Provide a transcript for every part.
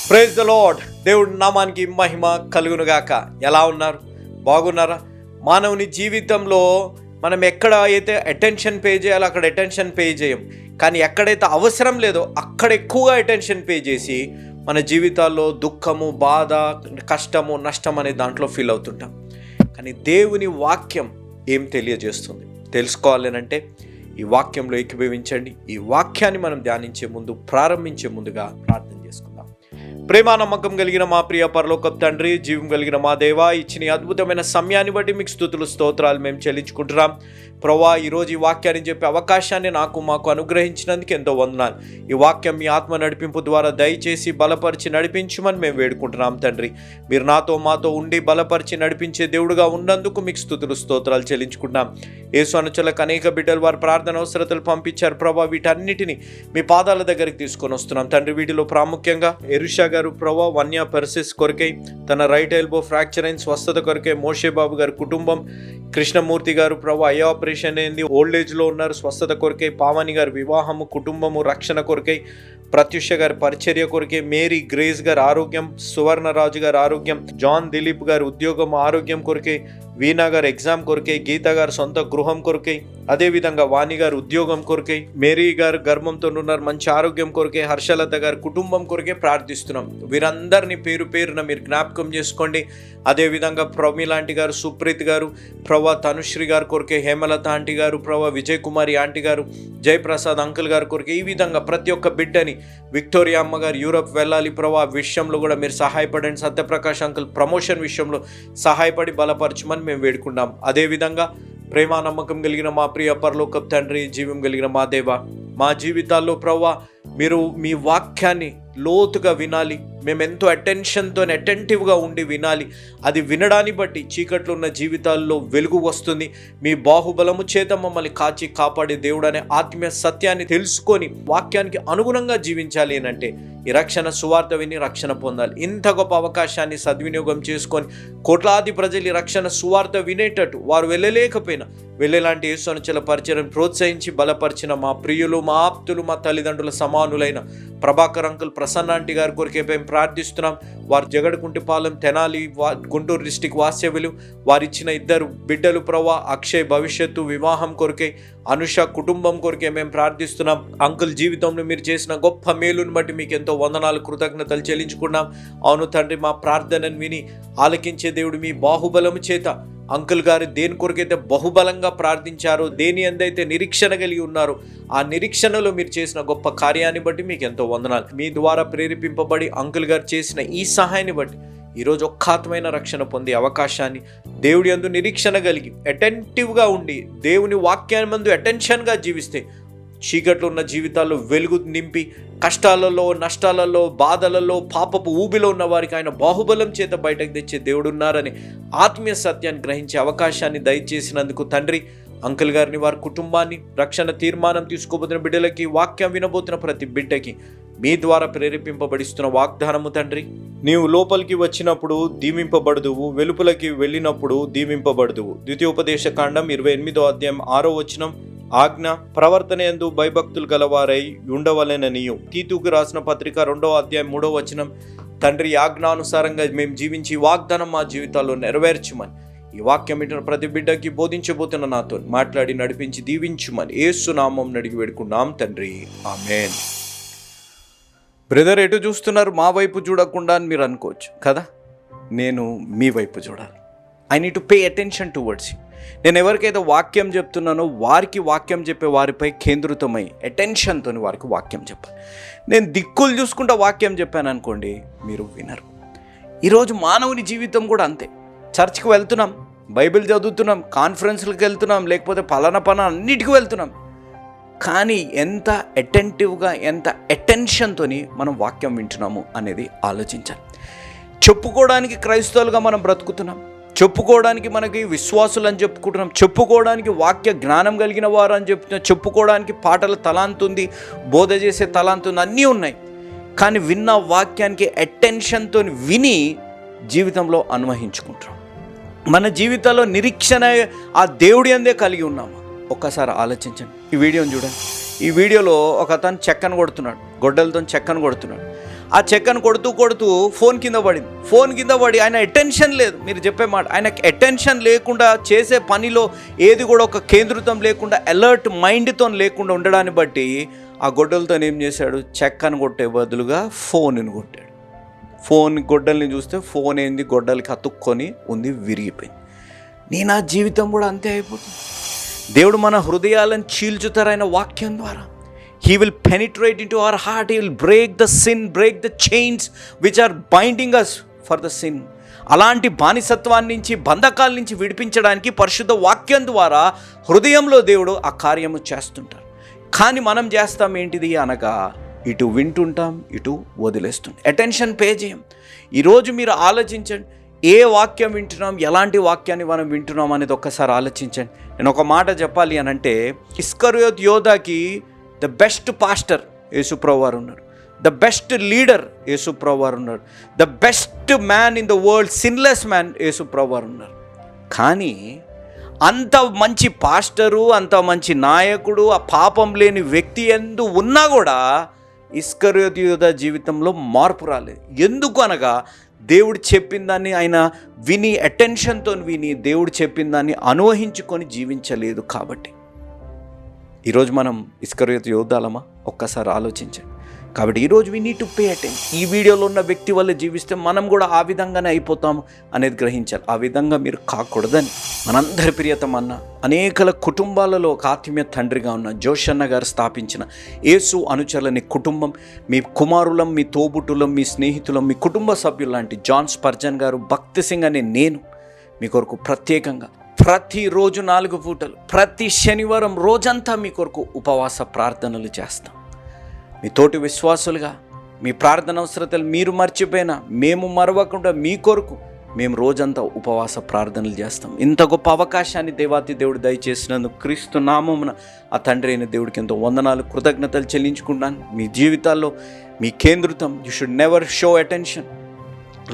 Praise the lord. దేవుడి నామానికి మహిమ కలుగునుగాక. ఎలా ఉన్నారు? బాగున్నారా? మానవుని జీవితంలో మనం ఎక్కడ అయితే అటెన్షన్ పే చేయాలో అక్కడ అటెన్షన్ పే చేయం, కానీ ఎక్కడైతే అవసరం లేదో అక్కడ ఎక్కువగా అటెన్షన్ పే చేసి మన జీవితాల్లో దుఃఖము, బాధ, కష్టము, నష్టం అనే దాంట్లో ఫీల్ అవుతుంటాం. కానీ దేవుని వాక్యం ఏం తెలియజేస్తుంది తెలుసుకోవాలనంటే ఈ వాక్యంలో ఏకీభవించండి. ఈ వాక్యాన్ని మనం ధ్యానించే ముందు, ప్రారంభించే ముందుగా ప్రార్థన చేసుకుందాం. ప్రేమ నమ్మకం కలిగిన మా ప్రియ పరలోకపు తండ్రి, జీవం కలిగిన మా దేవా, ఇచ్చిన ఈ అద్భుతమైన సమయాన్ని బట్టి మీకు స్తుతులు, స్తోత్రాలు మేము చెల్లించుకుంటున్నాం. ప్రభా, ఈరోజు ఈ వాక్యాన్ని చెప్పే అవకాశాన్ని మాకు అనుగ్రహించినందుకు ఎంతో వందనాలు. ఈ వాక్యం మీ ఆత్మ నడిపింపు ద్వారా దయచేసి బలపరిచి నడిపించమని మేము వేడుకుంటున్నాం తండ్రి. మీరు మాతో ఉండి బలపరిచి నడిపించే దేవుడుగా ఉన్నందుకు మీకు స్తుతులు, స్తోత్రాలు చెల్లించుకుంటున్నాం. యేసు అనుచరులకు అనేక బిడ్డలు వారి ప్రార్థన అవసరతలు పంపించారు ప్రభా, వీటన్నిటిని మీ పాదాల దగ్గరికి తీసుకొని వస్తున్నాం తండ్రి. వీటిలో ప్రాముఖ్యంగా ఎరుషా గారు ప్రభా వన్యా పెర్సిస్ కొరకై, తన రైట్ ఎల్బో ఫ్రాక్చర్ అయిన స్వస్థత కొరకై, మోషే బాబు గారి కుటుంబం, కృష్ణమూర్తి గారు ప్రభా ఐ ఆపరేషన్ అయింది, ఓల్డ్ ఏజ్లో ఉన్నారు, స్వస్థత కొరకై, పావని గారి వివాహము, కుటుంబము, రక్షణ కొరకై, ప్రత్యుష గారి పరిచర్య కొరకే, మేరీ గ్రేస్ గారి ఆరోగ్యం, సువర్ణరాజు గారి ఆరోగ్యం, జాన్ దిలీప్ గారి ఉద్యోగం ఆరోగ్యం కొరకే, వీణా గారు ఎగ్జామ్ కొరకే, గీత గారు సొంత గృహం కొరకై, అదేవిధంగా వాణి గారు ఉద్యోగం కొరకై, మేరీ గారు గర్భంతో ఉన్నారు మంచి ఆరోగ్యం కొరకే, హర్షలత గారి కుటుంబం కొరకే ప్రార్థిస్తున్నాం. వీరందరినీ పేరు పేరున మీరు జ్ఞాపకం చేసుకోండి. అదేవిధంగా ప్రమీలాంటి గారు, సుప్రీత్ గారు, ప్రభా తనుశ్రీ గారి కొరకే, హేమలత ఆంటీ గారు, ప్రభా విజయ్ కుమారి ఆంటీ గారు, జయప్రసాద్ అంకుల్ గారి కొరకే, ఈ విధంగా ప్రతి ఒక్క బిడ్డని, విక్టోరియా అమ్మ గారు యూరప్ వెళ్ళాలి ప్రభా విషయంలో కూడా మీరు సహాయపడండి. సత్యప్రకాష్ అంకుల్ ప్రమోషన్ విషయంలో సహాయపడి బలపరచమని మేము వేడుకున్నాం. అదేవిధంగా ప్రేమ నమ్మకం కలిగిన మా ప్రియ పరలోకపు తండ్రి, జీవం కలిగిన మా దేవ, మా జీవితాల్లో ప్రభా మీరు మీ వాక్యాన్ని లోతుగా వినాలి. మేము ఎంతో అటెన్టివ్గా ఉండి వినాలి. అది వినడాన్ని బట్టి చీకట్లో ఉన్న జీవితాల్లో వెలుగు వస్తుంది. మీ బాహుబలము చేత మమ్మల్ని కాచి కాపాడే దేవుడు అనే ఆత్మీయ సత్యాన్ని తెలుసుకొని వాక్యానికి అనుగుణంగా జీవించాలి అనంటే ఈ రక్షణ సువార్త విని రక్షణ పొందాలి. ఇంత గొప్ప అవకాశాన్ని సద్వినియోగం చేసుకొని కోట్లాది ప్రజలు ఈ రక్షణ సువార్త వినేటట్టు వారు వెళ్ళలేకపోయినా వెళ్ళేలాంటి యేసు అనుచరుల పరిచయం ప్రోత్సహించి బలపరిచిన మా ప్రియులు, మా ఆప్తులు, మా తల్లిదండ్రుల సమానులైన ప్రభాకర్ అంకుల్, ప్రసన్న ఆంటీ గారి కొరకే మేము ప్రార్థిస్తున్నాం. వారు జగడకుంటిపాలెం, తెనాలి, గుంటూరు డిస్టిక్ వాస్తవ్యులు, వారిచ్చిన ఇద్దరు బిడ్డలు ప్రభా అక్షయ్ భవిష్యత్తు వివాహం కొరకే, అనుష కుటుంబం కొరకే మేము ప్రార్థిస్తున్నాం. అంకుల్ జీవితంలో మీరు చేసిన గొప్ప మేలుని బట్టి మీకు ఎంతో వందనాలు, కృతజ్ఞతలు చెల్లించుకున్నాం. అవును తండ్రి, మా ప్రార్థనను విని ఆలకించే దేవుడు మీ బాహుబలము చేత అంకుల్ గారు దేని కొరకైతే బహుబలంగా ప్రార్థించారో, దేని ఎందైతే నిరీక్షణ కలిగి ఉన్నారో ఆ నిరీక్షణలో మీరు చేసిన గొప్ప కార్యాన్ని బట్టి మీకు ఎంతో వందనాలు. మీ ద్వారా ప్రేరేపింపబడి అంకుల్ గారు చేసిన ఈ సహాయాన్ని బట్టి ఈరోజు ఒక్కాత్మైన రక్షణ పొందే అవకాశాన్ని, దేవుడి యందు నిరీక్షణ కలిగి అటెంటివ్గా ఉండి దేవుని వాక్యాన్ని మందు అటెన్షన్గా జీవిస్తే చీకట్లో ఉన్న జీవితాల్లో వెలుగు నింపి, కష్టాలలో, నష్టాలలో, బాధలలో, పాపపు ఊబిలో ఉన్న వారికి ఆయన బాహుబలం చేత బయటకు తెచ్చే దేవుడు ఉన్నారని ఆత్మీయ సత్యాన్ని గ్రహించే అవకాశాన్ని దయచేసినందుకు తండ్రి, అంకుల్ గారిని, వారి కుటుంబాన్ని, రక్షణ తీర్మానం తీసుకోబోతున్న బిడ్డలకి, వాక్యం వినబోతున్న ప్రతి బిడ్డకి మీ ద్వారా ప్రేరేపింపబడిస్తున్న వాగ్దానము తండ్రి, నీవు లోపలికి వచ్చినప్పుడు దీవింపబడుదువు, వెలుపలికి వెళ్ళినప్పుడు దీవింపబడుదువు. ద్వితీయోపదేశ కాండం 28వ అధ్యాయం 6వ వచనం, ఆజ్ఞ ప్రవర్తన యందు భయభక్తులు గలవారై ఉండవలెననియు. తీతుకు రాసిన పత్రిక 2వ అధ్యాయం 3వ వచనం, తండ్రి ఆజ్ఞానుసారంగా మేము జీవించి వాగ్దానం మా జీవితాల్లో నెరవేర్చుమని ఈ వాక్యం వింటున్న ప్రతి బిడ్డకి బోధించబోతున్న నాతో మాట్లాడి నడిపించి దీవించుమని యేసు నామం అడిగి వేడుకున్నాం తండ్రి, ఆమేన్. బ్రదర్ ఎటు చూస్తున్నారు? మా వైపు చూడకుండా అని మీరు అనుకోవచ్చు కదా. నేను మీ వైపు చూడాలి. I need to pay attention towards you. నేను ఎవరికైతే వాక్యం చెప్తున్నానో వారికి వాక్యం చెప్పే వారిపై కేంద్రితమై అటెన్షన్తో వారికి వాక్యం చెప్పాలి. నేను దిక్కులు చూసుకుంటా వాక్యం చెప్పాను అనుకోండి, మీరు వినరు. ఈరోజు మానవుని జీవితం కూడా అంతే. చర్చ్కి వెళ్తున్నాం, బైబిల్ చదువుతున్నాం, కాన్ఫరెన్స్లకు వెళ్తున్నాం, లేకపోతే పలానా అన్నిటికీ వెళ్తున్నాం, కానీ ఎంత అటెంటివ్గా, ఎంత అటెన్షన్తో మనం వాక్యం వింటున్నాము అనేది ఆలోచించాలి. చెప్పుకోవడానికి క్రైస్తవులుగా మనం బ్రతుకుతున్నాం, చెప్పుకోవడానికి మనకి విశ్వాసులు అని చెప్పుకుంటున్నాం, చెప్పుకోవడానికి వాక్య జ్ఞానం కలిగిన వారు అని చెప్తున్నాం, చెప్పుకోవడానికి పాటల తలాంతు ఉంది, బోధ చేసే తలాంతు ఉంది, అన్నీ ఉన్నాయి. కానీ విన్న వాక్యానికి అటెన్షన్తో విని జీవితంలో అన్వయించుకుంటాం. మన జీవితంలో నిరీక్షణ ఆ దేవుడి అందే కలిగి ఉన్నాము. ఒక్కసారి ఆలోచించండి. ఈ వీడియోని చూడండి. ఈ వీడియోలో ఒక అతను చెక్కను కొడుతున్నాడు, గొడ్డలతో చెక్కను కొడుతున్నాడు. ఆ చెక్కను కొడుతూ కొడుతూ ఫోన్ కింద పడింది. ఫోన్ కింద పడి ఆయన అటెన్షన్ లేదు. మీరు చెప్పే మాట, ఆయనకు అటెన్షన్ లేకుండా చేసే పనిలో ఏది కూడా ఒక కేంద్రితం లేకుండా అలర్ట్ మైండ్తో లేకుండా ఉండడాన్ని బట్టి ఆ గొడ్డలతో ఏం చేశాడు, చెక్కను కొట్టే బదులుగా ఫోన్ని కొట్టాడు. ఫోన్ గొడ్డల్ని చూస్తే ఫోన్ ఏంది గొడ్డలకి అతుక్కొని ఉంది, విరిగిపోయింది. నేను ఆ జీవితం కూడా అంతే అయిపోతుంది. దేవుడు మన హృదయాలను చీల్చుతారైన వాక్యం ద్వారా. He will penetrate into our heart. He will break the sin, break the chains which are binding us for the sin. అలాంటి బానిసత్వాన్ని నుంచి, బంధకాల నుంచి విడిపించడానికి పరిశుద్ధ వాక్యం ద్వారా హృదయంలో దేవుడు ఆ కార్యము చేస్తుంటారు. కానీ మనం చేస్తాం ఏంటిది అనగా, ఇటు వింటుంటాం, ఇటు వదిలేస్తాం, అటెన్షన్ పే చేయం. ఈరోజు మీరు ఆలోచించండి, ఏ వాక్యం వింటున్నాం, ఎలాంటి వాక్యాన్ని మనం వింటున్నాం అనేది ఒక్కసారి ఆలోచించండి. నేను ఒక మాట చెప్పాలి అని అంటే, ఇస్కరియోతు యోధాకి ద బెస్ట్ పాస్టర్ యేసుప్రభువు వారు ఉన్నారు, ద బెస్ట్ లీడర్ యేసుప్రభువు వారు ఉన్నారు, the best man in the world, sinless man యేసుప్రభువు వారు ఉన్నారు. కానీ అంత మంచి పాస్టరు, అంత మంచి నాయకుడు, ఆ పాపం లేని వ్యక్తి ఎందు ఉన్నా కూడా ఇస్కరియోతు యోధా జీవితంలో మార్పు రాలేదు. ఎందుకు అనగా, దేవుడు చెప్పిన దాన్ని ఆయన విని, అటెన్షన్తో విని, దేవుడు చెప్పిన దాన్ని అనువహించుకొని జీవించలేదు. కాబట్టి ఈరోజు మనం ఇస్కరియోతు యోధాలమా? ఒక్కసారి ఆలోచించండి. కాబట్టి ఈరోజు we need to pay attention. ఈ వీడియోలో ఉన్న వ్యక్తి వల్ల జీవిస్తే మనం కూడా ఆ విధంగానే అయిపోతాము అనేది గ్రహించాలి. ఆ విధంగా మీరు కాకూడదని మనందరి ప్రియతమన్న, అనేకల కుటుంబాలలో ఒక ఆత్మీయ తండ్రిగా ఉన్న జోషన్న గారు స్థాపించిన యేసు అనుచరులని కుటుంబం, మీ కుమారులం, మీ తోబుట్టులం, మీ స్నేహితులం, మీ కుటుంబ సభ్యులు లాంటి జాన్ స్పర్జన్ గారు, భక్తి సింగ్ అనే నేను మీ కొరకు ప్రత్యేకంగా ప్రతిరోజు 4 పూటలు, ప్రతి శనివారం రోజంతా మీ కొరకు ఉపవాస ప్రార్థనలు చేస్తాం. మీ తోటి విశ్వాసులుగా మీ ప్రార్థన అవసరతలు మీరు మర్చిపోయినా మేము మరవకుండా మీ కొరకు మేము రోజంతా ఉపవాస ప్రార్థనలు చేస్తాం. ఇంత గొప్ప అవకాశాన్ని దేవాతి దేవుడు దయచేసినందుకు క్రీస్తు నామమున ఆ తండ్రి అయిన దేవుడికి ఎంతో వందనాలు, కృతజ్ఞతలు చెల్లించుకుంటాను. మీ జీవితాల్లో మీ కేంద్రితం, you should never show attention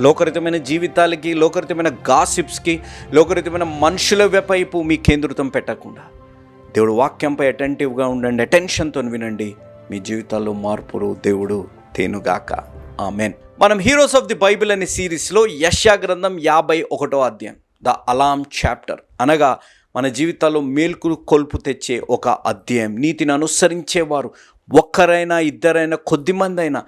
లోకరితమైన జీవితాలకి, లోకరితమైన గాసిప్స్కి, లోకరితమైన మనుషుల వైపు మీ కేంద్రితం పెట్టకుండా దేవుడు వాక్యంపై అటెంటివ్గా ఉండండి, అటెన్షన్తో వినండి. మీ జీవితాల్లో మార్పులు దేవుడు తేనుగాక. ఆమెన్. మనం హీరోస్ ఆఫ్ ది బైబిల్ అనే సిరీస్లో యెషయా గ్రంథం 51వ అధ్యాయం, ద అలామ్ చాప్టర్, అనగా మన జీవితాల్లో మేల్కు కొల్పు తెచ్చే ఒక అధ్యాయం. నీతిని అనుసరించేవారు ఒక్కరైనా, ఇద్దరైనా, కొద్దిమంది అయినా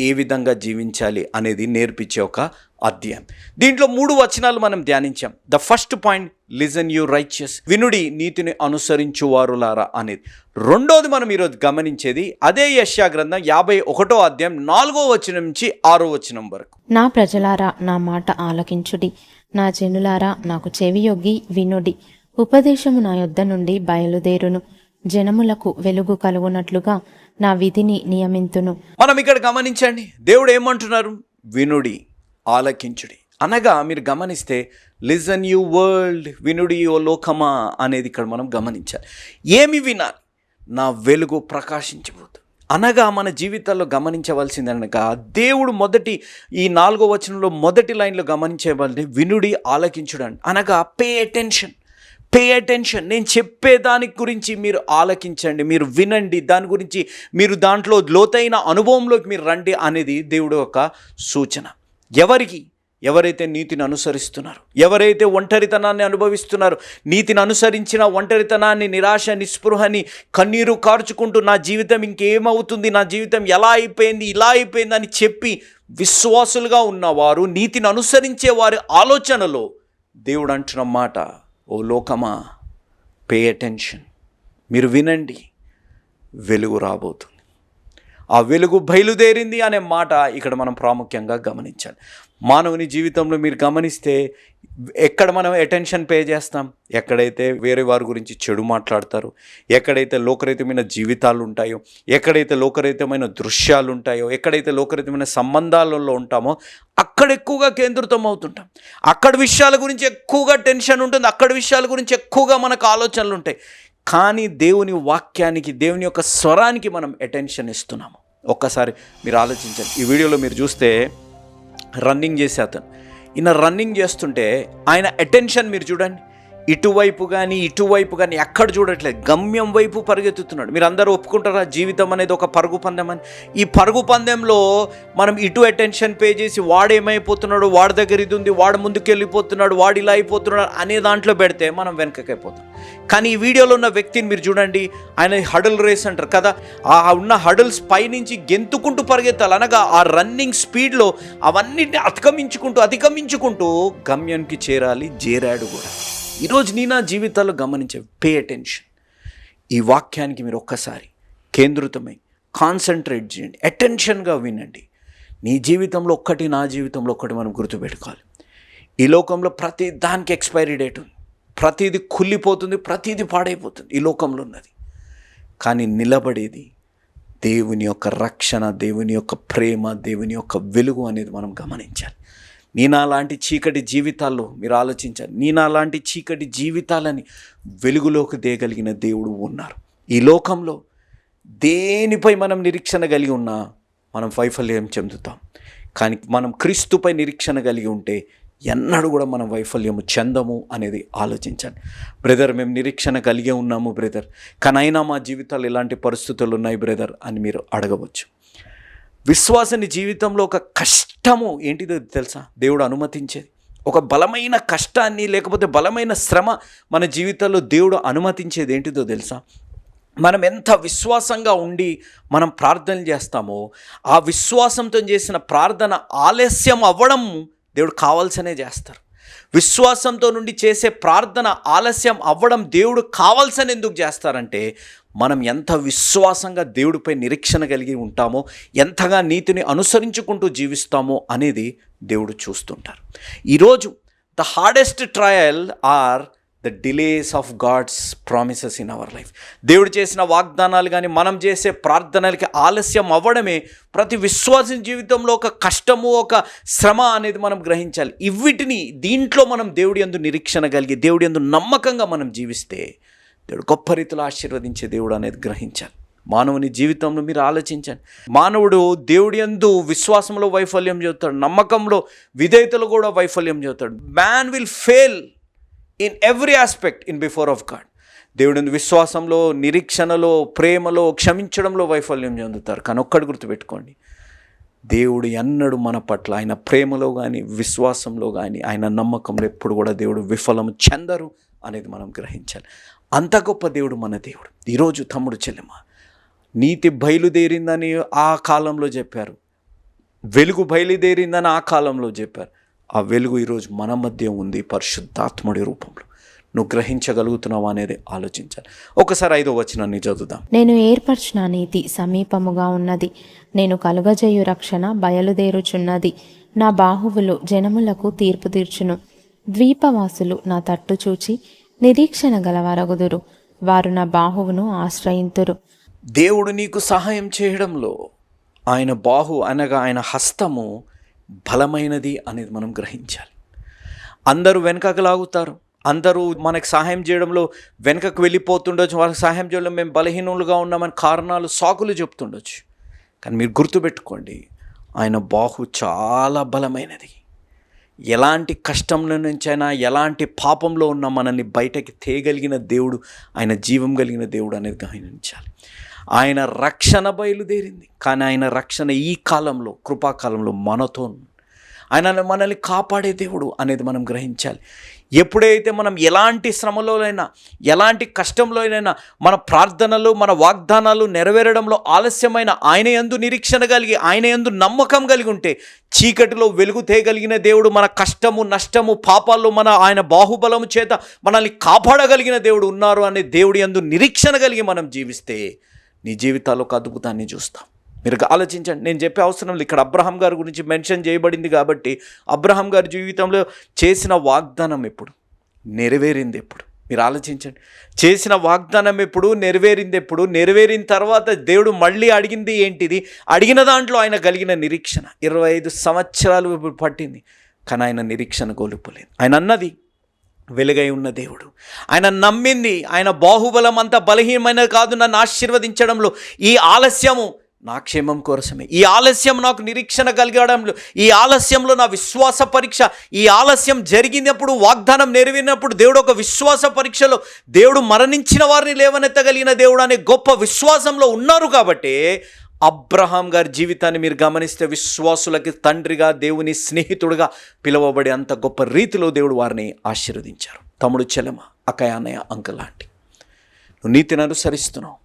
ఏ విధంగా జీవించాలి అనేది నేర్పించే ఒక అధ్యాయం. దీంట్లో 3 వచనాలు మనం ధ్యానించాం. The first point, listen you righteous, వినుడి నీతిని అనుసరించువారులారా అనేది. రెండోది మనం ఈరోజు గమనించేది అదే యెషయా గ్రంథం 51వ అధ్యాయం 4వ వచనం నుంచి 6వ వచనం వరకు. నా ప్రజలారా నా మాట ఆలకించుడి, నా జనులారా నాకు చెవియొగ్గి వినుడి. ఉపదేశము నా యొద్ద నుండి బయలుదేరును, జనములకు వెలుగు కలుగునట్లుగా నా విధిని నియమింతును. మనం ఇక్కడ గమనించండి, దేవుడు ఏమంటున్నారు? వినుడి, ఆలకించుడి. అనగా మీరు గమనిస్తే లిజన్ యు వరల్డ్, వినుడి ఓ లోకమా అనేది ఇక్కడ మనం గమనించాలి. ఏమి వినాలి? నా వెలుగు ప్రకాశించబోతుంది. అనగా మన జీవితాల్లో గమనించవలసింది అనగా, దేవుడు మొదటి ఈ 4వ వచనంలో మొదటి లైన్లో గమనించవలసింది వినుడి, ఆలకించుడు. అనగా పే అటెన్షన్, పే అటెన్షన్. నేను చెప్పేదాని గురించి మీరు ఆలకించండి, మీరు వినండి, దాని గురించి మీరు దాంట్లో లోతైన అనుభవంలోకి మీరు రండి అనేది దేవుడు ఒక సూచన. ఎవరికి? ఎవరైతే నీతిని అనుసరిస్తున్నారు, ఎవరైతే ఒంటరితనాన్ని అనుభవిస్తున్నారు, నీతిని అనుసరించిన ఒంటరితనాన్ని, నిరాశ, నిస్పృహని, కన్నీరు కార్చుకుంటూ నా జీవితం ఇంకేమవుతుంది, నా జీవితం ఎలా అయిపోయింది, ఇలా అయిపోయింది అని చెప్పి విశ్వాసులుగా ఉన్నవారు, నీతిని అనుసరించే వారి ఆలోచనలో దేవుడు అంటున్న మాట, ఓ లోకమా పే అటెన్షన్, మీరు వినండి, వెలుగు రాబోతుంది. ఆ వెలుగు బయలుదేరింది అనే మాట ఇక్కడ మనం ప్రాముఖ్యంగా గమనించాలి. మానవుని జీవితంలో మీరు గమనిస్తే ఎక్కడ మనం అటెన్షన్ పే చేస్తాం? ఎక్కడైతే వేరే వారి గురించి చెడు మాట్లాడతారో, ఎక్కడైతే లోకరహితమైన జీవితాలు ఉంటాయో, ఎక్కడైతే లోకరహితమైన దృశ్యాలు ఉంటాయో, ఎక్కడైతే లోకరహితమైన సంబంధాలలో ఉంటామో అక్కడ ఎక్కువగా కేంద్రితం అవుతుంటాం. అక్కడ విషయాల గురించి ఎక్కువగా టెన్షన్ ఉంటుంది, అక్కడ విషయాల గురించి ఎక్కువగా మనకు ఆలోచనలు ఉంటాయి. కానీ దేవుని వాక్యానికి, దేవుని యొక్క స్వరానికి మనం అటెన్షన్ ఇస్తున్నాము. ఒక్కసారి మీరు ఆలోచించండి. ఈ వీడియోలో మీరు చూస్తే రన్నింగ్ చేసే అతను, ఈయన రన్నింగ్ చేస్తుంటే ఆయన అటెన్షన్ మీరు చూడండి, ఇటువైపు కానీ ఎక్కడ చూడట్లేదు, గమ్యం వైపు పరిగెత్తుతున్నాడు. మీరు అందరూ ఒప్పుకుంటారా జీవితం అనేది ఒక పరుగు పందెం అని? ఈ పరుగు పందెంలో మనం ఇటు అటెన్షన్ పే చేసి వాడేమైపోతున్నాడు, వాడి దగ్గర ఇది ఉంది, వాడు ముందుకు వెళ్ళిపోతున్నాడు, వాడు ఇలా అయిపోతున్నాడు అనే దాంట్లో పెడితే మనం వెనకకైపోతాం. కానీ ఈ వీడియోలో ఉన్న వ్యక్తిని మీరు చూడండి, ఆయన హడల్ రేస్ అంటారు కదా, ఆ ఉన్న హడల్స్ పైనుంచి గెంతుకుంటూ పరిగెత్తాలి. అనగా ఆ రన్నింగ్ స్పీడ్లో అవన్నిటిని అధిగమించుకుంటూ గమ్యానికి చేరాడు కూడా. ఈరోజు నీ నా జీవితాల్లో గమనించే పే అటెన్షన్. ఈ వాక్యానికి మీరు ఒక్కసారి కేంద్రితమై కాన్సన్ట్రేట్ చేయండి, అటెన్షన్గా వినండి. నీ జీవితంలో ఒక్కటి, నా జీవితంలో ఒక్కటి మనం గుర్తుపెట్టుకోవాలి. ఈ లోకంలో ప్రతి దానికి ఎక్స్పైరీ డేట్ ఉంది, ప్రతిదీ కుళ్ళిపోతుంది, ప్రతిదీ పాడైపోతుంది ఈ లోకంలో ఉన్నది. కానీ నిలబడేది దేవుని యొక్క రక్షణ, దేవుని యొక్క ప్రేమ, దేవుని యొక్క వెలుగు అనేది మనం గమనించాలి. నీనాలాంటి చీకటి జీవితాల్లో మీరు ఆలోచించాలి, నీనాలాంటి చీకటి జీవితాలని వెలుగులోకి తేగలిగిన దేవుడు ఉన్నారు. ఈ లోకంలో దేనిపై మనం నిరీక్షణ కలిగి ఉన్నా మనం వైఫల్యం చెందుతాం. కానీ మనం క్రీస్తుపై నిరీక్షణ కలిగి ఉంటే ఎన్నడూ కూడా మనం వైఫల్యము చెందము అనేది ఆలోచించాలి. బ్రదర్, మేము నిరీక్షణ కలిగే ఉన్నాము బ్రదర్, కానీ అయినా మా జీవితాలు ఎలాంటి పరిస్థితులు ఉన్నాయి బ్రదర్ అని మీరు అడగవచ్చు. విశ్వాసని జీవితంలో ఒక కష్టము ఏంటిదో తెలుసా? దేవుడు అనుమతించేది ఒక బలమైన కష్టాన్ని, లేకపోతే బలమైన శ్రమ మన జీవితంలో దేవుడు అనుమతించేది ఏంటిదో తెలుసా? మనం ఎంత విశ్వాసంగా ఉండి మనం ప్రార్థనలు చేస్తామో ఆ విశ్వాసంతో చేసిన ప్రార్థన ఆలస్యం అవ్వడం దేవుడు కావాల్సనే చేస్తారు. విశ్వాసంతో నుండి చేసే ప్రార్థన ఆలస్యం అవ్వడం దేవుడు కావాల్సని ఎందుకు చేస్తారంటే, మనం ఎంత విశ్వాసంగా దేవుడిపై నిరీక్షణ కలిగి ఉంటామో, ఎంతగా నీతిని అనుసరించుకుంటూ జీవిస్తామో అనేది దేవుడు చూస్తుంటారు. ఈరోజు the hardest trial are the delays of God's promises in our life. దేవుడు చేసిన వాగ్దానాలు కానీ మనం చేసే ప్రార్థనలకి ఆలస్యం అవ్వడమే ప్రతి విశ్వాసం జీవితంలో ఒక కష్టము, ఒక శ్రమ అనేది మనం గ్రహించాలి. ఇవిటిని దీంట్లో మనం దేవుడి యందు నిరీక్షణ కలిగి, దేవుడి యందు నమ్మకంగా మనం జీవిస్తే దేవుడు గొప్ప రీతిలో ఆశీర్వదించే దేవుడు అనేది గ్రహించాలి. మానవుని జీవితంలో మీరు ఆలోచించండి, మానవుడు దేవుడి యందు విశ్వాసంలో వైఫల్యం చెబుతాడు, నమ్మకంలో విధేయతలో కూడా వైఫల్యం చెబుతాడు. Man will fail in every aspect in before of God. దేవుడిని విశ్వాసంలో, నిరీక్షణలో, ప్రేమలో, క్షమించడంలో వైఫల్యం చెందుతారు. కానీ ఒక్కటి గుర్తుపెట్టుకోండి, దేవుడు ఎన్నడూ మన పట్ల ఆయన ప్రేమలో కానీ, విశ్వాసంలో కానీ, ఆయన నమ్మకంలో ఎప్పుడు కూడా దేవుడు విఫలం చెందరు అనేది మనం గ్రహించాలి. అంత గొప్ప దేవుడు మన దేవుడు. ఈరోజు తమ్ముడు, చెల్లెమ్మ, నీతి బయలుదేరిందని ఆ కాలంలో చెప్పారు, వెలుగు బయలుదేరిందని ఆ కాలంలో చెప్పారు. ఆ వెలుగు ఈరోజు మన మధ్య ఉంది పరిశుద్ధాత్ముడి రూపంలో. నువ్వు గ్రహించగలుగుతున్నావా అనేది ఆలోచించాలి. ఒకసారి 5వ వచనాన్ని చదువుదాం. నేను ఏర్పరచిన నీతి సమీపముగా ఉన్నది, నేను కలుగజేయు రక్షణ బయలుదేరుచున్నది. నా బాహువులు జనములకు తీర్పు తీర్చును. ద్వీపవాసులు నా తట్టు చూచి నిరీక్షణ గలవారగుదురు, వారు నా బాహువును ఆశ్రయింతురు. దేవుడు నీకు సహాయం చేయడంలో ఆయన బాహు అనగా ఆయన హస్తము బలమైనది అనేది మనం గ్రహించాలి. అందరూ వెనకకు లాగుతారు, అందరూ మనకు సహాయం చేయడంలో వెనకకు వెళ్ళిపోతుండొచ్చు, వాళ్ళకి సహాయం చేయడంలో మేము బలహీనులుగా ఉన్నామని కారణాలు, సాకులు చెప్తుండొచ్చు. కానీ మీరు గుర్తుపెట్టుకోండి, ఆయన బాహు చాలా బలమైనది. ఎలాంటి కష్టంలో నుంచైనా, ఎలాంటి పాపంలో ఉన్న మనల్ని బయటకి తేగలిగిన దేవుడు, ఆయన జీవం కలిగిన దేవుడు అనేది గమనించాలి. ఆయన రక్షణ బయలుదేరింది, కానీ ఆయన రక్షణ ఈ కాలంలో, కృపాకాలంలో మనతో, ఆయన మనల్ని కాపాడే దేవుడు అనేది మనం గ్రహించాలి. ఎప్పుడైతే మనం ఎలాంటి శ్రమలోనైనా, ఎలాంటి కష్టంలోనైనా మన ప్రార్థనలు, మన వాగ్దానాలు నెరవేరడంలో ఆలస్యమైన ఆయన యందు నిరీక్షణ కలిగి, ఆయన యందు నమ్మకం కలిగి ఉంటే, చీకటిలో వెలుగు తేగలిగిన దేవుడు, మన కష్టము, నష్టము, పాపాల్లో ఆయన బాహుబలము చేత మనల్ని కాపాడగలిగిన దేవుడు ఉన్నారు అనే దేవుడి యందు నిరీక్షణ కలిగి మనం జీవిస్తే నీ జీవితాల్లో ఒక అద్భుతాన్ని చూస్తాం. మీరు ఆలోచించండి. నేను చెప్పే అవసరం లేదు, ఇక్కడ అబ్రహాం గారి గురించి మెన్షన్ చేయబడింది కాబట్టి అబ్రహాం గారి జీవితంలో చేసిన వాగ్దానం ఎప్పుడు నెరవేరింది? ఎప్పుడు? మీరు ఆలోచించండి. చేసిన వాగ్దానం ఎప్పుడు నెరవేరింది? ఎప్పుడు? నెరవేరిన తర్వాత దేవుడు మళ్ళీ అడిగింది ఏంటిది? అడిగిన దాంట్లో ఆయన కలిగిన నిరీక్షణ 25 సంవత్సరాలు పట్టింది, కానీ ఆయన నిరీక్షణ కోల్పోలేదు. ఆయన అన్నది వెలుగై ఉన్న దేవుడు, ఆయన నమ్మింది, ఆయన బాహుబలం అంత బలహీనమైన కాదు నన్ను ఆశీర్వదించడంలో, ఈ ఆలస్యము నా క్షేమం కోసమే. ఈ ఆలస్యం నాకు నిరీక్షణ కలిగడంలో, ఈ ఆలస్యంలో నా విశ్వాస పరీక్ష, ఈ ఆలస్యం జరిగినప్పుడు, వాగ్దానం నెరవేరినప్పుడు దేవుడు ఒక విశ్వాస పరీక్షలో, దేవుడు మరణించిన వారిని లేవనెత్తగలిగిన దేవుడు అనే గొప్ప విశ్వాసంలో ఉన్నారు. కాబట్టి అబ్రహాం గారి జీవితాన్ని మీరు గమనిస్తే విశ్వాసులకి తండ్రిగా, దేవుని స్నేహితుడిగా పిలువబడే అంత గొప్ప రీతిలో దేవుడు వారిని ఆశీర్వదించారు. తమ్ముడు, చెల్లెమ, అక్కయ్య, అన్నయ్య, అంకుల్ లాంటి నువ్వు నీతిని అనుసరిస్తున్నావు,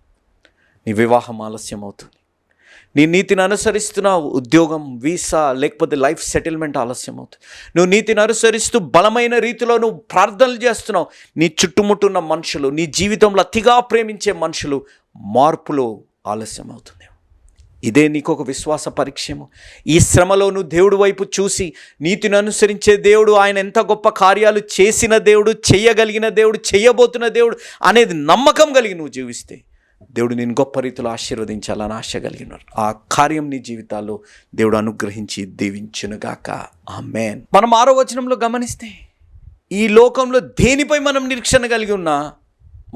నీ వివాహం ఆలస్యం అవుతుంది. నీ నీతిని అనుసరిస్తున్నావు, ఉద్యోగం, వీసా లేకపోతే లైఫ్ సెటిల్మెంట్ ఆలస్యం అవుతుంది. నువ్వు నీతిని అనుసరిస్తూ బలమైన రీతిలో నువ్వు ప్రార్థనలు చేస్తున్నావు. నీ చుట్టుముట్టున్న మనుషులు, నీ జీవితంలో అతిగా ప్రేమించే మనుషులు మార్పులో ఆలస్యం అవుతుంది. ఇదే నీకు ఒక విశ్వాస పరీక్షము. ఈ శ్రమలో నువ్వు దేవుడి వైపు చూసి నీతిని అనుసరించే దేవుడు, ఆయన ఎంత గొప్ప కార్యాలు చేసిన దేవుడు, చేయగలిగిన దేవుడు, చేయబోతున్న దేవుడు అనేది నమ్మకం కలిగి నువ్వు జీవిస్తే దేవుడు నేను గొప్ప రీతిలో ఆశీర్వదించాలని ఆశ కలిగినారు. ఆ కార్యం నీ జీవితాల్లో దేవుడు అనుగ్రహించి దీవించునుగాక. ఆమేన్. మనం 6వ వచనంలో గమనిస్తే ఈ లోకంలో దేనిపై మనం నిరీక్షణ కలిగి ఉన్నా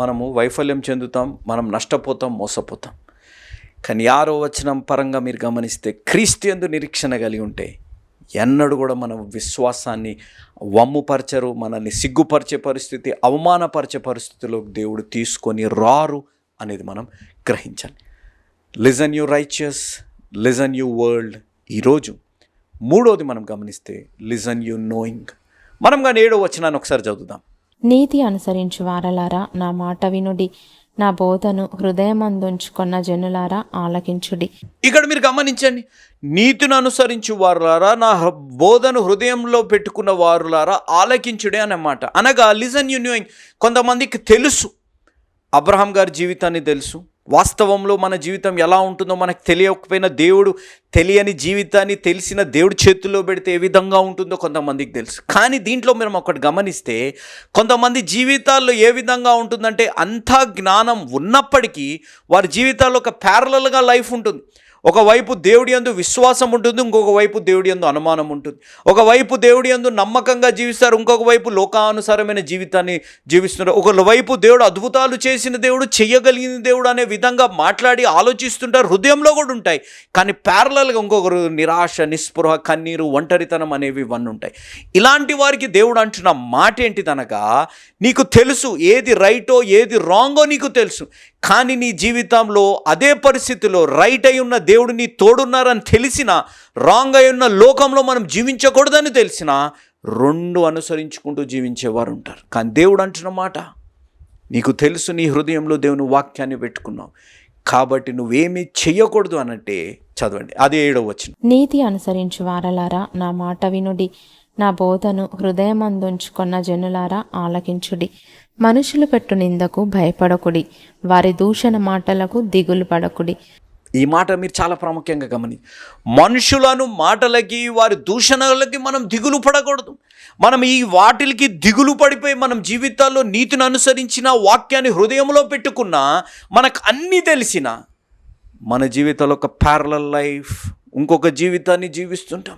మనము వైఫల్యం చెందుతాం, మనం నష్టపోతాం, మోసపోతాం. కానీ 6వ వచనం పరంగా మీరు గమనిస్తే క్రీస్తు యందు నిరీక్షణ కలిగి ఉంటే ఎన్నడూ కూడా మన విశ్వాసాన్ని వమ్ముపరచరు, మనల్ని సిగ్గుపరిచే పరిస్థితి, అవమానపరిచే పరిస్థితిలో దేవుడు తీసుకొని రారు అనేది మనం గ్రహించాలి. Listen you righteous, listen you world. ఈరోజు 3వది మనం గమనిస్తే లిజన్ యూ నోయింగ్. మనం కానీ 7వ వచనాన్ని ఒకసారి చదువుదాం. నీతి అనుసరించు వారలారా నా మాట వినుడి, నా బోధను హృదయమందుంచుకున్న జనులారా ఆలకించుడి. ఇక్కడ మీరు గమనించండి, నీతిని అనుసరించు వారులారా నా బోధను హృదయంలో పెట్టుకున్న వారులారా ఆలకించుడే అన్నమాట. అనగా లిజన్ యూ నోయింగ్. కొంతమందికి తెలుసు, అబ్రహాం గారి జీవితాన్ని తెలుసు, వాస్తవంలో మన జీవితం ఎలా ఉంటుందో మనకు తెలియకపోయినా దేవుడు తెలియని జీవితాన్ని తెలిసిన దేవుడి చేతుల్లో పెడితే ఏ విధంగా ఉంటుందో కొంతమందికి తెలుసు. కానీ దీంట్లో మనం ఒకటి గమనిస్తే కొంతమంది జీవితాల్లో ఏ విధంగా ఉంటుందంటే అంతా జ్ఞానం ఉన్నప్పటికీ వారి జీవితాల్లో ఒక ప్యారలల్గా లైఫ్ ఉంటుంది. ఒకవైపు దేవుడి యందు విశ్వాసం ఉంటుంది, ఇంకొక వైపు దేవుడి యందు అనుమానం ఉంటుంది. ఒకవైపు దేవుడి యందు నమ్మకంగా జీవిస్తారు, ఇంకొక వైపు లోకానుసారమైన జీవితాన్ని జీవిస్తున్నారు. ఒకవైపు దేవుడు అద్భుతాలు చేసిన దేవుడు, చెయ్యగలిగిన దేవుడు అనే విధంగా మాట్లాడి ఆలోచిస్తుంటారు, హృదయంలో కూడా ఉంటాయి. కానీ ప్యారలల్గా ఇంకొకరు నిరాశ, నిస్పృహ, కన్నీరు, ఒంటరితనం అనేవి ఇవన్నీ ఉంటాయి. ఇలాంటి వారికి దేవుడు అంటున్న మాట ఏంటిదనగా, నీకు తెలుసు ఏది రైటో ఏది రాంగో నీకు తెలుసు, కానీ నీ జీవితంలో అదే పరిస్థితిలో రైట్ అయి ఉన్న దేవుడు నీ తోడున్నారని తెలిసిన, రాంగ్ అయి ఉన్న లోకంలో మనం జీవించకూడదని తెలిసిన, 2 అనుసరించుకుంటూ జీవించేవారు ఉంటారు. కానీ దేవుడు అంటున్న మాట, నీకు తెలుసు నీ హృదయంలో దేవుని వాక్యాన్ని పెట్టుకున్నావు కాబట్టి నువ్వేమీ చెయ్యకూడదు అనంటే చదవండి, అదే 7వ వచనం. నీతి అనుసరించు వారలారా నా మాట వినుడి, నా బోధను హృదయమందుంచుకున్న జనులారా ఆలకించుడి. మనుషులు పెట్టు నిందకు భయపడకుడి, వారి దూషణ మాటలకు దిగులు పడకుడి. ఈ మాట మీరు చాలా ప్రాముఖ్యంగా గమనించి, మనుషులను మాటలకి వారి దూషణలకి మనం దిగులు పడకూడదు. మనం ఈ వాటికి దిగులు పడిపోయి మనం జీవితాల్లో నీతిని అనుసరించిన, వాక్యాన్ని హృదయంలో పెట్టుకున్నా, మనకు అన్నీ తెలిసిన మన జీవితంలో ఒక ప్యారలల్ లైఫ్, ఇంకొక జీవితాన్ని జీవిస్తుంటాం.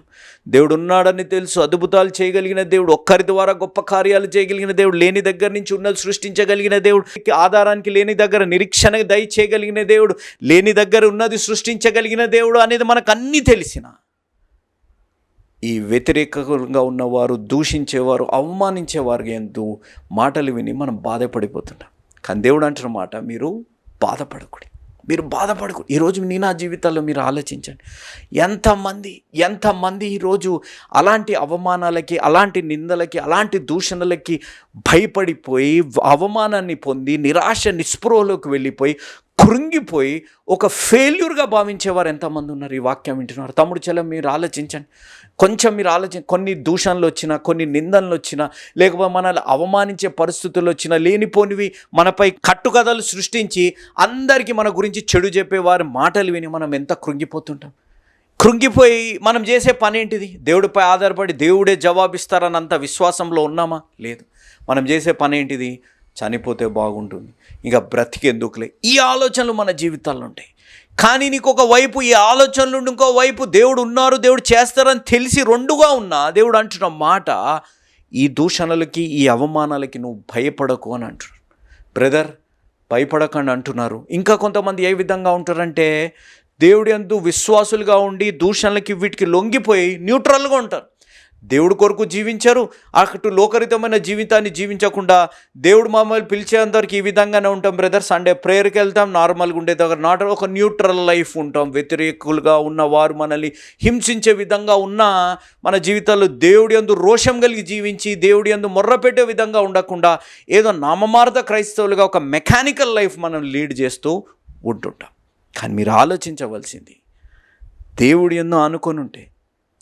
దేవుడు ఉన్నాడని తెలుసు, అద్భుతాలు చేయగలిగిన దేవుడు, ఒక్కరి ద్వారా గొప్ప కార్యాలు చేయగలిగిన దేవుడు, లేని దగ్గర నుంచి ఉన్నది సృష్టించగలిగిన దేవుడు, ఆధారానికి లేని దగ్గర నిరీక్షణ దయచేయగలిగిన దేవుడు, లేని దగ్గర ఉన్నది సృష్టించగలిగిన దేవుడు అనేది మనకు అన్నీ తెలిసిన ఈ వ్యతిరేకంగా ఉన్నవారు, దూషించేవారు, అవమానించేవారు ఎంతో మాటలు విని మనం బాధపడిపోతున్నాం. కానీ దేవుడు అంటున్న మాట, మీరు బాధపడకూడదు, మీరు బాధపడకూడదు. ఈరోజు నా జీవితాల్లో మీరు ఆలోచించండి, ఎంతమంది ఈరోజు అలాంటి అవమానాలకి, అలాంటి నిందలకి, అలాంటి దూషణలకి భయపడిపోయి, అవమానాన్ని పొంది, నిరాశ, నిస్పృహలోకి వెళ్ళిపోయి, కృంగిపోయి ఒక ఫెయిల్యూర్గా భావించేవారు ఎంతమంది ఉన్నారు. ఈ వాక్యం వింటున్నారు. తమ్ముడు, చెల్లె, మీరు ఆలోచించండి, కొంచెం మీరు కొన్ని దూషణలు వచ్చినా, కొన్ని నిందనలు వచ్చినా, లేకపోతే మనల్ని అవమానించే పరిస్థితులు వచ్చినా, లేనిపోనివి మనపై కట్టుకథలు సృష్టించి అందరికీ మన గురించి చెడు చెప్పేవారి మాటలు విని మనం ఎంత కృంగిపోతుంటాం. కృంగిపోయి మనం చేసే పని ఏంటిది? దేవుడిపై ఆధారపడి దేవుడే జవాబిస్తారన్నంత విశ్వాసంలో ఉన్నామా? లేదు. మనం చేసే పని ఏంటిది? చనిపోతే బాగుంటుంది, ఇంకా బ్రతికెందుకులే, ఈ ఆలోచనలు మన జీవితాల్లో ఉంటాయి. కానీ నీకు ఒక వైపు ఈ ఆలోచనలు ఉండి, ఇంకో వైపు దేవుడు ఉన్నారు, దేవుడు చేస్తారని తెలిసి 2గా ఉన్నా దేవుడు అంటున్న మాట, ఈ దూషణలకి, ఈ అవమానాలకి నువ్వు భయపడకు అని అంటున్నారు. బ్రదర్, భయపడకండి అంటున్నారు. ఇంకా కొంతమంది ఏ విధంగా ఉంటారంటే, దేవుడి యందు విశ్వాసులుగా ఉండి దూషణలకి వీటికి లొంగిపోయి న్యూట్రల్గా ఉంటారు. దేవుడి కొరకు జీవించరు, అటు లోకరితమైన జీవితాన్ని జీవించకుండా దేవుడు మమ్మల్ని పిలిచేందరికి ఈ విధంగానే ఉంటాం బ్రదర్, సండే ప్రేయర్కి వెళ్తాం, నార్మల్గా ఉండే దగ్గర నాట్ ఒక న్యూట్రల్ లైఫ్ ఉంటాం. వ్యతిరేకులుగా ఉన్నవారు మనల్ని హింసించే విధంగా ఉన్న మన జీవితాల్లో దేవుడి యందు రోషం కలిగి జీవించి దేవుడి యందు మొర్రపెట్టే విధంగా ఉండకుండా ఏదో నామమార్త క్రైస్తవులుగా ఒక మెకానికల్ లైఫ్ మనం లీడ్ చేస్తూ ఉంటుంటాం. కానీ మీరు ఆలోచించవలసింది, దేవుడి యందు ఆనుకొని ఉంటే,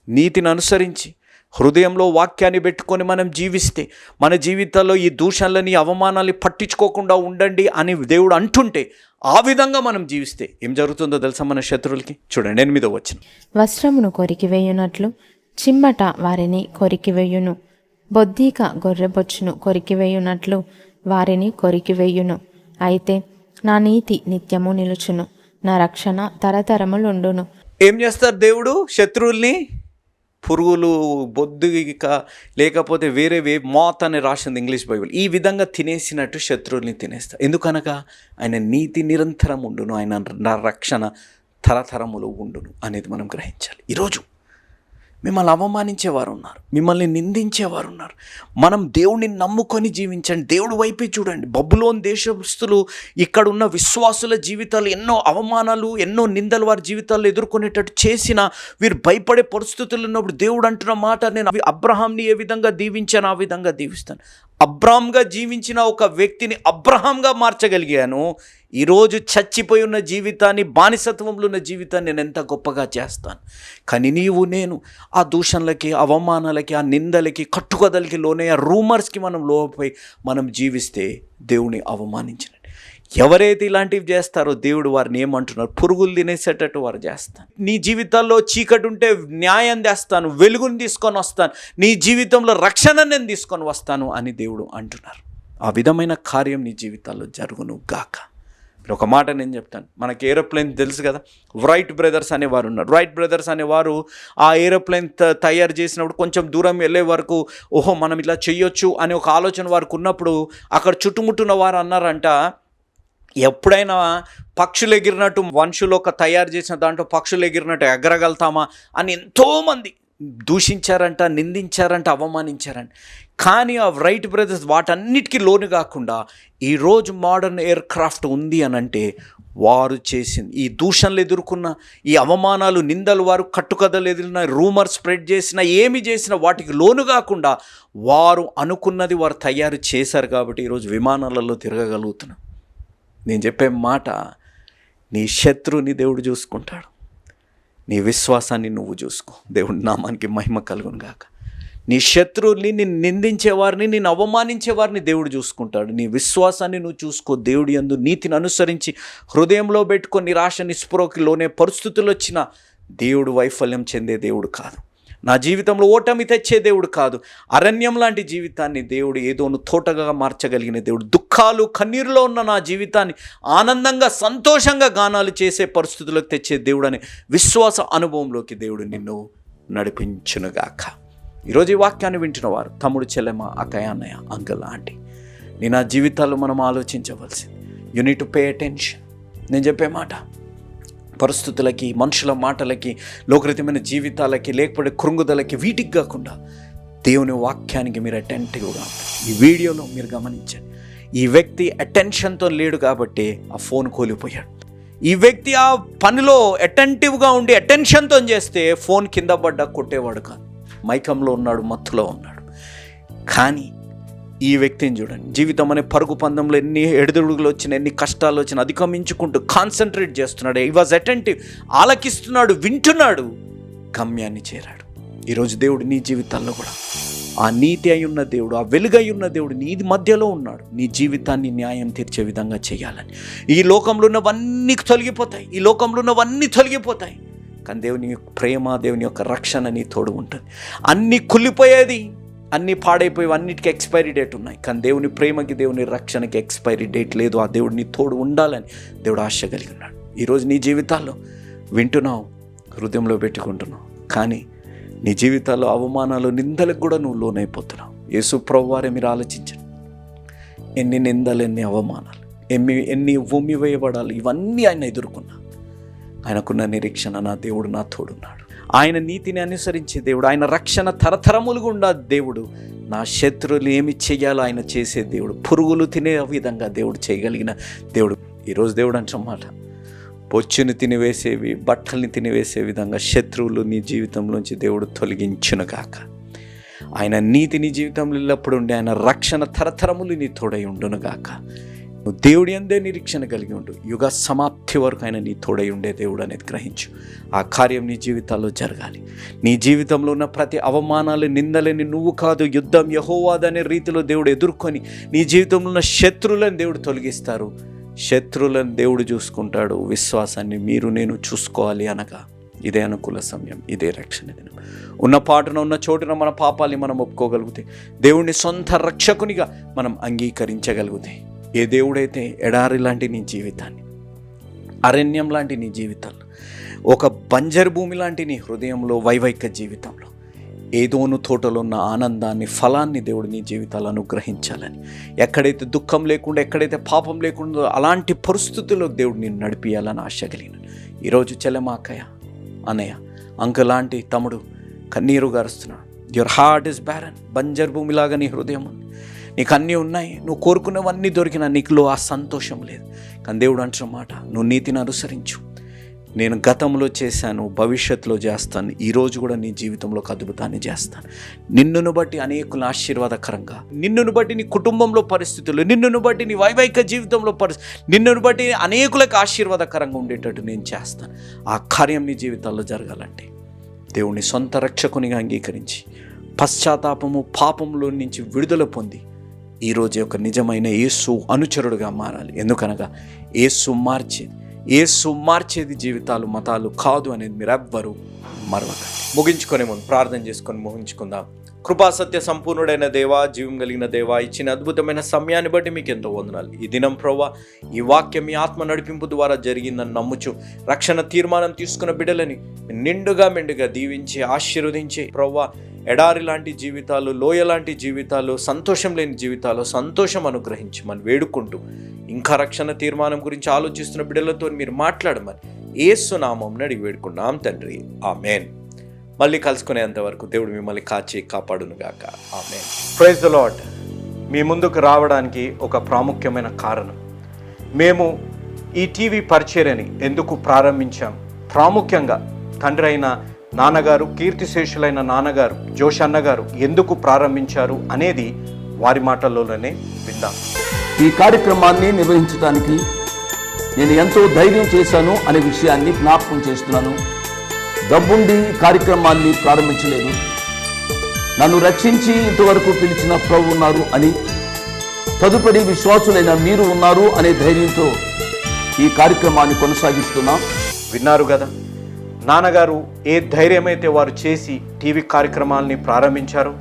నీతిని అనుసరించి హృదయంలో వాక్యాన్ని పెట్టుకొని మనం జీవిస్తే, మన జీవితాల్లో ఈ దూషణలని అవమానాన్ని పట్టించుకోకుండా ఉండండి అని దేవుడు అంటుంటే, ఆ విధంగా మనం జీవిస్తే ఏం జరుగుతుందో తెలుసా మన శత్రువులకి? చూడండి 8వ వచనం. వస్త్రమును కొరికివేయునట్లు చిమ్మట వారిని కొరికివేయును, బొద్దీక గొర్రెబొచ్చును కొరికివేయునట్లు వారిని కొరికివేయును. అయితే నా నీతి నిత్యము నిలుచును, నా రక్షణ తరతరములుండును. ఏం చేస్తారు దేవుడు శత్రువుల్ని? పురుగులు, బొద్దుగిక, లేకపోతే వేరే మాత్ అని రాసింది ఇంగ్లీష్ బైబిల్, ఈ విధంగా తినేసినట్టు శత్రువుల్ని తినేస్తారు. ఎందుకనగా ఆయన నీతి నిరంతరం ఉండును, ఆయన రక్షణ తరతరములు ఉండును అనేది మనం గ్రహించాలి. ఈరోజు మిమ్మల్ని అవమానించేవారు ఉన్నారు, మిమ్మల్ని నిందించేవారు ఉన్నారు. మనం దేవుడిని నమ్ముకొని జీవించండి, దేవుడి వైపే చూడండి. బబులోను దేశస్తులు, ఇక్కడ ఉన్న విశ్వాసుల జీవితాలు ఎన్నో అవమానాలు, ఎన్నో నిందలు వారి జీవితాల్లో ఎదుర్కొనేటట్టు చేసిన వీరు భయపడే పరిస్థితులు ఉన్నప్పుడు దేవుడు అంటున్న మాట, నేను అబ్రహాంని ఏ విధంగా దీవించాను ఆ విధంగా దీవిస్తాను. అబ్రామ్గా జీవించిన ఒక వ్యక్తిని అబ్రహాంగా మార్చగలిగాను. ఈరోజు చచ్చిపోయి ఉన్న జీవితాన్ని, బానిసత్వంలో ఉన్న జీవితాన్ని నేను ఎంత గొప్పగా చేస్తాను. కానీ నీవు నేను ఆ దూషణలకి, అవమానాలకి, ఆ నిందలకి, కట్టుకథలకి లోనే, ఆ రూమర్స్కి మనం లోపై మనం జీవిస్తే దేవుని అవమానించిన ఎవరైతే ఇలాంటివి చేస్తారో దేవుడు వారిని ఏమంటున్నారు? పురుగులు తినేసేటట్టు వారు చేస్తాను. నీ జీవితాల్లో చీకటి ఉంటే న్యాయం తెస్తాను, వెలుగుని తీసుకొని వస్తాను, నీ జీవితంలో రక్షణ నేను తీసుకొని వస్తాను అని దేవుడు అంటున్నారు. ఆ విధమైన కార్యం నీ జీవితాల్లో జరుగును గాక. ఒక మాట నేను చెప్తాను, మనకి ఏరోప్లేన్ తెలుసు కదా, రైట్ బ్రదర్స్ అనేవారు ఉన్నారు. రైట్ బ్రదర్స్ అనేవారు ఆ ఏరోప్లేన్ తయారు చేసినప్పుడు కొంచెం దూరం వెళ్ళే వరకు, ఓహో మనం ఇలా చెయ్యొచ్చు అనే ఒక ఆలోచన వారికి ఉన్నప్పుడు అక్కడ చుట్టుముట్టున్న వారు అన్నారంట, ఎప్పుడైనా పక్షులు ఎగిరినట్టు మనుషులు ఒక తయారు చేసిన దాంట్లో పక్షులు ఎగిరినట్టు ఎగరగలుగుతామా అని ఎంతోమంది దూషించారంట, నిందించారంట, అవమానించారంట. కానీ ఆ రైట్ బ్రదర్స్ వాటన్నిటికీ లోను కాకుండా ఈరోజు మోడర్న్ ఎయిర్ క్రాఫ్ట్ ఉంది అని అంటే వారు చేసింది, ఈ దూషణలు ఎదుర్కొన్న, ఈ అవమానాలు, నిందలు, వారు కట్టుకథలు ఎదిరిన, రూమర్ స్ప్రెడ్ చేసిన, ఏమి చేసినా వాటికి లోను కాకుండా వారు అనుకున్నది వారు తయారు చేశారు కాబట్టి ఈరోజు విమానాలలో తిరగగలుగుతున్నాం. నేను చెప్పే మాట, నీ శత్రువుని దేవుడు చూసుకుంటాడు, నీ విశ్వాసాన్ని నువ్వు చూసుకో. దేవుడి నామానికి మహిమ కలుగును గాక. నీ శత్రువుని, నిన్ను నిందించేవారిని, నిన్ను అవమానించేవారిని దేవుడు చూసుకుంటాడు. నీ విశ్వాసాన్ని నువ్వు చూసుకో. దేవుడి యందు నీతిని అనుసరించి హృదయంలో పెట్టుకొని నిరాశ, నిస్పృహకి లోనే పరిస్థితులు వచ్చిన దేవుడు వైఫల్యం చెందే దేవుడు కాదు. నా జీవితంలో ఓటమి తెచ్చే దేవుడు కాదు. అరణ్యం లాంటి జీవితాన్ని దేవుడు ఏదోను తోటగా మార్చగలిగిన దేవుడు. దుఃఖాలు, కన్నీరులో ఉన్న నా జీవితాన్ని ఆనందంగా, సంతోషంగా గానాలు చేసే పరిస్థితులకు తెచ్చే దేవుడు అనే విశ్వాస అనుభవంలోకి దేవుడు నిన్ను నడిపించునుగాక. ఈరోజు ఈ వాక్యాన్ని వింటున్న వారు, తమ్ముడు, చెల్లెమ్మ, అక్కయ్య, అన్నయ్య, అంకుల్, ఆంటీ, నీ నా జీవితాల్లో మనం ఆలోచించవలసింది, you need to pay attention. నేను చెప్పే మాట పరిస్థితులకి, మనుషుల మాటలకి, లోకరీతమైన జీవితాలకి, లేకపోతే కృంగుదలకి, వీటికి కాకుండా దేవుని వాక్యానికి మీరు అటెంటివ్గా. ఈ వీడియోలో మీరు గమనించండి, ఈ వ్యక్తి అటెన్షన్తో లేడు కాబట్టి ఆ ఫోన్ కోల్పోయాడు. ఈ వ్యక్తి ఆ పనిలో అటెంటివ్గా ఉండి అటెన్షన్తో చేస్తే ఫోన్ కింద పడ్డా కొట్టేవాడు కాదు. మైకంలో ఉన్నాడు, మత్తులో ఉన్నాడు. కానీ ఈ వ్యక్తిని చూడండి, జీవితం అనే పరుగు పందంలో ఎన్ని ఎడుదుడుగులు వచ్చినా, ఎన్ని కష్టాలు వచ్చినా అధిగమించుకుంటూ కాన్సన్ట్రేట్ చేస్తున్నాడు. ఈ వాజ్ అటెంటివ్, ఆలకిస్తున్నాడు, వింటున్నాడు, గమ్యాన్ని చేరాడు. ఈరోజు దేవుడు నీ జీవితాల్లో కూడా ఆ నీతి అయి ఉన్న దేవుడు, ఆ వెలుగై ఉన్న దేవుడు నీ మధ్యలో ఉన్నాడు. నీ జీవితాన్ని న్యాయం తీర్చే విధంగా చేయాలని. ఈ లోకంలో ఉన్నవన్నీ తొలగిపోతాయి, ఈ లోకంలో ఉన్నవన్నీ తొలగిపోతాయి, కానీ దేవుని యొక్క ప్రేమ, దేవుని యొక్క రక్షణ నీ తోడు ఉంటుంది. అన్నీ కుళ్ళిపోయేది, అన్నీ పాడైపోయి, అన్నిటికీ ఎక్స్పైరీ డేట్ ఉన్నాయి, కానీ దేవుని ప్రేమకి, దేవుని రక్షణకి ఎక్స్పైరీ డేట్ లేదు. ఆ దేవుడు నీ తోడు ఉండాలని దేవుడు ఆశ కలిగి ఉన్నాడు. ఈరోజు నీ జీవితాల్లో వింటున్నావు, హృదయంలో పెట్టుకుంటున్నావు, కానీ నీ జీవితాల్లో అవమానాలు, నిందలకు కూడా నువ్వు లోనైపోతున్నావు. యేసు ప్రభువారే మీరు ఆలోచించండి, ఎన్ని నిందలు, ఎన్ని అవమానాలు, ఎన్ని ఉమ్మి వేయబడాలి, ఇవన్నీ ఆయన ఎదుర్కొన్నా. ఆయనకున్న నిరీక్షణ, నా దేవుడు నా తోడున్నాడు. ఆయన నీతిని అనుసరించే దేవుడు, ఆయన రక్షణ తరతరములు గుండా దేవుడు. నా శత్రువులు ఏమి చెయ్యాలో ఆయన చేసే దేవుడు. పురుగులు తినే విధంగా దేవుడు చేయగలిగిన దేవుడు. ఈరోజు దేవుడు అంటున్నమాట, బొచ్చుని తినివేసేవి, బట్టల్ని తినివేసే విధంగా శత్రువులు నీ జీవితంలోంచి దేవుడు తొలగించునుగాక. ఆయన నీతి నీ జీవితంలో ఎల్లప్పుడు ఉండి, ఆయన రక్షణ తరతరములు నీ తోడై ఉండునుగాక. నువ్వు దేవుడి అందే నిరీక్షణ కలిగి ఉండు. యుగ సమాప్తి వరకు ఆయన నీ తోడై ఉండే దేవుడు అనేది గ్రహించు. ఆ కార్యం నీ జీవితాల్లో జరగాలి. నీ జీవితంలో ఉన్న ప్రతి అవమానాలు, నిందలని నువ్వు కాదు, యుద్ధం యెహోవాదనే రీతిలో దేవుడు ఎదుర్కొని నీ జీవితంలో ఉన్న శత్రువులను దేవుడు తొలగిస్తారు. శత్రువులను దేవుడు చూసుకుంటాడు. విశ్వాసాన్ని మీరు నేను చూసుకోవాలి అనగా ఇదే అనుకూల సమయం, ఇదే రక్షణ దినం. ఉన్న పాటున ఉన్న చోటున మన పాపాలని మనం ఒప్పుకోగలిగితే, దేవుడిని సొంత రక్షకునిగా మనం అంగీకరించగలిగితే, ఏ దేవుడైతే ఎడారి లాంటి నీ జీవితాన్ని, అరణ్యం లాంటి నీ జీవితాల్లో, ఒక బంజరు భూమి లాంటి నీ హృదయంలో, వైవాహిక జీవితంలో ఏదోను తోటలో ఉన్న ఆనందాన్ని, ఫలాన్ని దేవుడు నీ జీవితాలు అనుగ్రహించాలని, ఎక్కడైతే దుఃఖం లేకుండా, ఎక్కడైతే పాపం లేకుండా అలాంటి పరిస్థితుల్లో దేవుడు నిన్ను నడిపియాలని ఆశ కలిగిన ఈరోజు చెల్లెమాకయ్య, అన్నయ్య, అంకుల్, లాంటి తమ్ముడు కన్నీరు గారుస్తున్నాడు. Your heart is barren. బంజరు భూమిలాగా నీ హృదయం ఉంది. నీకు అన్నీ ఉన్నాయి, నువ్వు కోరుకునేవన్నీ దొరికినా నీకులో ఆ సంతోషం లేదు. కానీ దేవుడు అంటున్న మాట, నువ్వు నీతిని అనుసరించు. నేను గతంలో చేశాను, భవిష్యత్తులో చేస్తాను, ఈరోజు కూడా నీ జీవితంలో అద్భుతాన్ని చేస్తాను. నిన్నును బట్టి అనేకులు ఆశీర్వాదకరంగా, నిన్నును బట్టి నీ కుటుంబంలో పరిస్థితులు, నిన్నును బట్టి నీ వైవాహిక జీవితంలో నిన్నును బట్టి అనేకులకు ఆశీర్వాదకరంగా ఉండేటట్టు నేను చేస్తాను. ఆ కార్యం నీ జీవితాల్లో జరగాలంటే దేవుని సొంత రక్షకునిగా అంగీకరించి, పశ్చాత్తాపము, పాపంలో నుంచి విడుదల పొంది ఈరోజు ఒక నిజమైన యేసు అనుచరుడుగా మారాలి. ఎందుకనగా యేసు మార్చేది జీవితాలు, మతాలు కాదు అనేది మీరు ఎవ్వరూ మరవకండి. ముగించుకునే ముందు ప్రార్థన చేసుకొని ముగించుకుందాం. కృపా సత్య సంపూర్ణుడైన దేవా, జీవం కలిగిన దేవా, ఇచ్చిన అద్భుతమైన సమయాన్ని బట్టి మీకు ఎంతో వందనాలు. ఈ దినం ప్రభువా, ఈ వాక్యం మీ ఆత్మ నడిపింపు ద్వారా జరిగిందని నమ్ముచు రక్షణ తీర్మానం తీసుకున్న బిడ్డలని నిండుగా మెండుగా దీవించి ఆశీర్వదించి ప్రభువా, ఎడారి లాంటి జీవితాలు, లోయ లాంటి జీవితాలు, సంతోషం లేని జీవితాలు సంతోషం అనుగ్రహించి మనం వేడుకుంటూ, ఇంకా రక్షణ తీర్మానం గురించి ఆలోచిస్తున్న బిడ్డలతో మీరు మాట్లాడమని యేసు నామమున అడిగి వేడుకున్నాం తండ్రి, ఆమేన్. మళ్ళీ కలుసుకునేంత వరకు దేవుడు మిమ్మల్ని కాచి కాపాడునుగాక, ఆమేన్. Praise the lord. మీ ముందుకు రావడానికి ఒక ప్రాముఖ్యమైన కారణం, మేము ఈ టీవీ పరిచర్యని ఎందుకు ప్రారంభించాం, ప్రాముఖ్యంగా తండ్రి అయిన నాన్నగారు, కీర్తిశేషులైన నాన్నగారు జోష్ అన్నగారు ఎందుకు ప్రారంభించారు అనేది వారి మాటల్లోనే విందాం. ఈ కార్యక్రమాన్ని నిర్వహించడానికి నేను ఎంతో ధైర్యం చేశాను అనే విషయాన్ని జ్ఞాపకం చేస్తున్నాను. డబ్బుండి కార్యక్రమాన్ని ప్రారంభించలేదు. నన్ను రక్షించి ఇంతవరకు పిలిచిన ప్రభు ఉన్నారు అని, తదుపరి విశ్వాసులైన మీరు ఉన్నారు అనే ధైర్యంతో ఈ కార్యక్రమాన్ని కొనసాగిస్తున్నాం. విన్నారు కదా, నాన్నగారు ఏ ధైర్యమైతే వారు చేసి టీవీ కార్యక్రమాలని ప్రారంభించారు.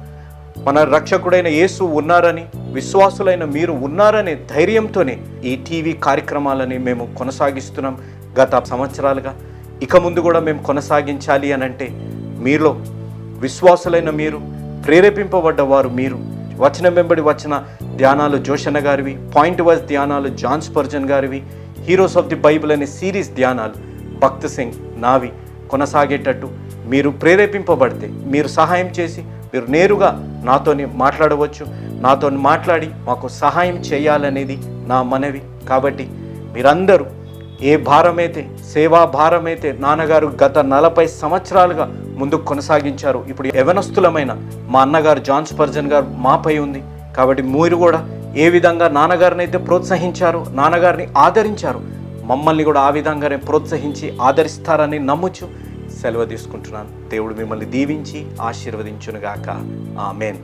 మన రక్షకుడైన యేసు ఉన్నారని, విశ్వాసులైన మీరు ఉన్నారనే ధైర్యంతోనే ఈ టీవీ కార్యక్రమాలని మేము కొనసాగిస్తున్నాం గత సంవత్సరాలుగా. ఇక ముందు కూడా మేము కొనసాగించాలి అని అంటే మీలో విశ్వాసులైన మీరు, ప్రేరేపింపబడ్డవారు మీరు, వచనం వెంబడి వచ్చిన ధ్యానాలు జోషన్న గారివి, పాయింట్ వైజ్ ధ్యానాలు జాన్ స్పర్జన్ గారివి, హీరోస్ ఆఫ్ ది బైబిల్ అనే సిరీస్ ధ్యానాలు భక్త్ సింగ్ నావి కొనసాగేటట్టు మీరు ప్రేరేపింపబడితే, మీరు సహాయం చేసి మీరు నేరుగా నాతోని మాట్లాడవచ్చు. నాతో మాట్లాడి మాకు సహాయం చేయాలనేది నా మనవి. కాబట్టి మీరందరూ ఏ భారమైతే, సేవా భారమైతే నాన్నగారు గత 40 సంవత్సరాలుగా ముందుకు కొనసాగించారు, ఇప్పుడు యవనస్తులమైన మా అన్నగారు జాన్ స్పర్జన్ గారు మాపై ఉంది. కాబట్టి మీరు కూడా ఏ విధంగా నాన్నగారిని అయితే ప్రోత్సహించారు, నాన్నగారిని ఆదరించారు, మమ్మల్ని కూడా ఆ విధంగానే ప్రోత్సహించి ఆదరిస్తారని నమ్ముచు సెలవు తీసుకుంటున్నాను. దేవుడు మిమ్మల్ని దీవించి ఆశీర్వదించునుగాక, ఆమేన్.